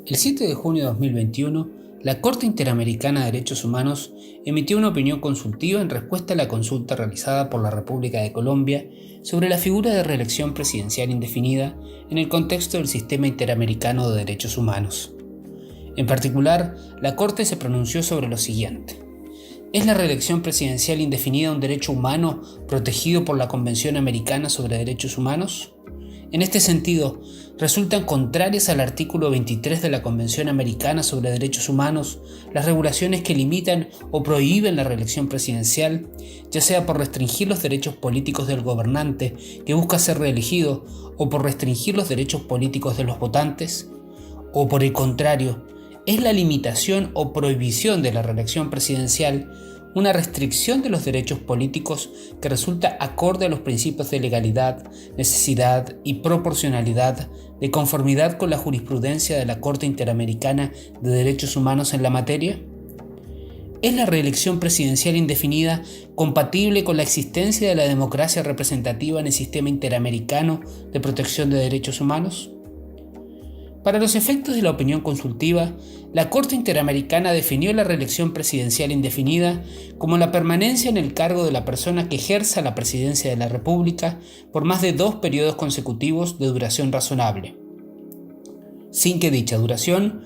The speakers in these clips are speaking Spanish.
El 7 de junio de 2021, la Corte Interamericana de Derechos Humanos emitió una opinión consultiva en respuesta a la consulta realizada por la República de Colombia sobre la figura de reelección presidencial indefinida en el contexto del Sistema Interamericano de Derechos Humanos. En particular, la Corte se pronunció sobre lo siguiente: ¿es la reelección presidencial indefinida un derecho humano protegido por la Convención Americana sobre Derechos Humanos? En este sentido, resultan contrarias al artículo 23 de la Convención Americana sobre Derechos Humanos las regulaciones que limitan o prohíben la reelección presidencial, ya sea por restringir los derechos políticos del gobernante que busca ser reelegido o por restringir los derechos políticos de los votantes. O por el contrario, ¿es la limitación o prohibición de la reelección presidencial una restricción de los derechos políticos que resulta acorde a los principios de legalidad, necesidad y proporcionalidad de conformidad con la jurisprudencia de la Corte Interamericana de Derechos Humanos en la materia? ¿Es la reelección presidencial indefinida compatible con la existencia de la democracia representativa en el sistema interamericano de protección de derechos humanos? Para los efectos de la opinión consultiva, la Corte Interamericana definió la reelección presidencial indefinida como la permanencia en el cargo de la persona que ejerza la presidencia de la República por más de 2 periodos consecutivos de duración razonable, sin que dicha duración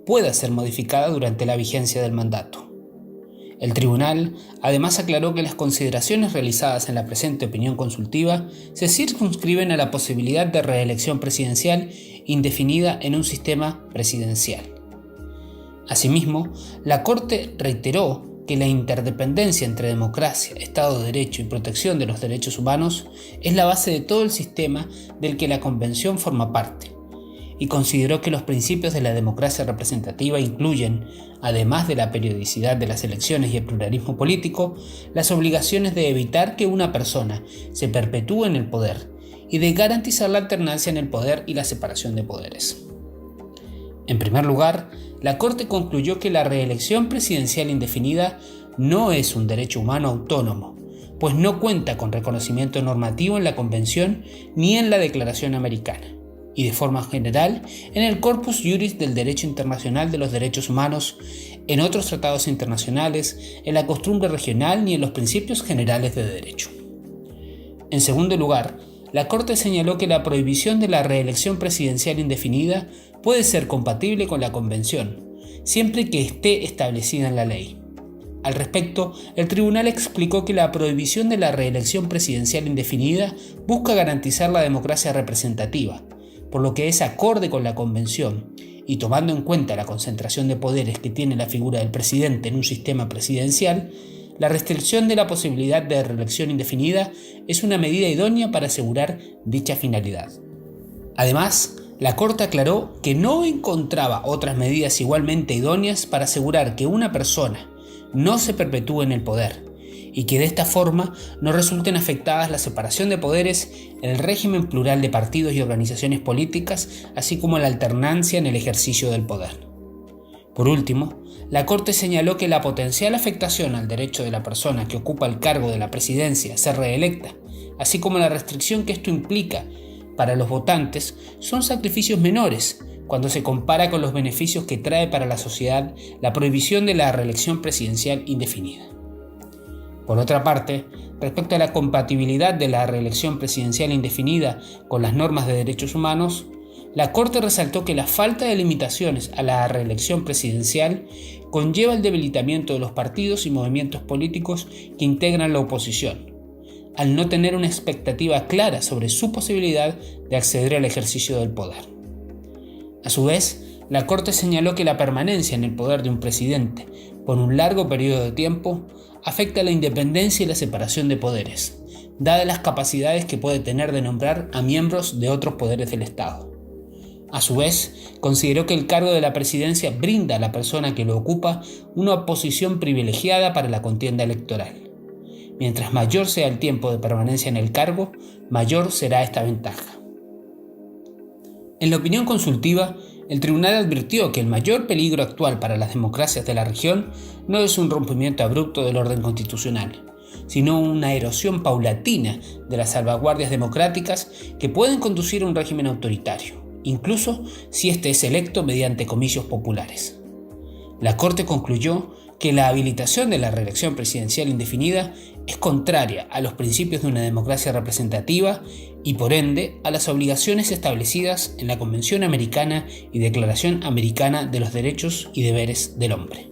pueda ser modificada durante la vigencia del mandato. El tribunal además aclaró que las consideraciones realizadas en la presente opinión consultiva se circunscriben a la posibilidad de reelección presidencial indefinida en un sistema presidencial. Asimismo, la Corte reiteró que la interdependencia entre democracia, Estado de Derecho y protección de los derechos humanos es la base de todo el sistema del que la Convención forma parte, y consideró que los principios de la democracia representativa incluyen, además de la periodicidad de las elecciones y el pluralismo político, las obligaciones de evitar que una persona se perpetúe en el poder y de garantizar la alternancia en el poder y la separación de poderes. En primer lugar, la Corte concluyó que la reelección presidencial indefinida no es un derecho humano autónomo, pues no cuenta con reconocimiento normativo en la Convención ni en la Declaración Americana, y de forma general en el corpus juris del derecho internacional de los derechos humanos, en otros tratados internacionales, en la costumbre regional ni en los principios generales de derecho. En segundo lugar, la Corte señaló que la prohibición de la reelección presidencial indefinida puede ser compatible con la Convención, siempre que esté establecida en la ley. Al respecto, el tribunal explicó que la prohibición de la reelección presidencial indefinida busca garantizar la democracia representativa, por lo que es acorde con la Convención, y tomando en cuenta la concentración de poderes que tiene la figura del presidente en un sistema presidencial, la restricción de la posibilidad de reelección indefinida es una medida idónea para asegurar dicha finalidad. Además, la Corte aclaró que no encontraba otras medidas igualmente idóneas para asegurar que una persona no se perpetúe en el poder, y que de esta forma no resulten afectadas la separación de poderes, el régimen plural de partidos y organizaciones políticas, así como la alternancia en el ejercicio del poder. Por último, la Corte señaló que la potencial afectación al derecho de la persona que ocupa el cargo de la presidencia a ser reelecta, así como la restricción que esto implica para los votantes, son sacrificios menores cuando se compara con los beneficios que trae para la sociedad la prohibición de la reelección presidencial indefinida. Por otra parte, respecto a la compatibilidad de la reelección presidencial indefinida con las normas de derechos humanos, la Corte resaltó que la falta de limitaciones a la reelección presidencial conlleva el debilitamiento de los partidos y movimientos políticos que integran la oposición, al no tener una expectativa clara sobre su posibilidad de acceder al ejercicio del poder. A su vez, la Corte señaló que la permanencia en el poder de un presidente por un largo periodo de tiempo afecta la independencia y la separación de poderes, dadas las capacidades que puede tener de nombrar a miembros de otros poderes del Estado. A su vez, consideró que el cargo de la presidencia brinda a la persona que lo ocupa una posición privilegiada para la contienda electoral. Mientras mayor sea el tiempo de permanencia en el cargo, mayor será esta ventaja. En la opinión consultiva, el tribunal advirtió que el mayor peligro actual para las democracias de la región no es un rompimiento abrupto del orden constitucional, sino una erosión paulatina de las salvaguardias democráticas que pueden conducir a un régimen autoritario. incluso si éste es electo mediante comicios populares. La Corte concluyó que la habilitación de la reelección presidencial indefinida es contraria a los principios de una democracia representativa y, por ende, a las obligaciones establecidas en la Convención Americana y Declaración Americana de los Derechos y Deberes del Hombre.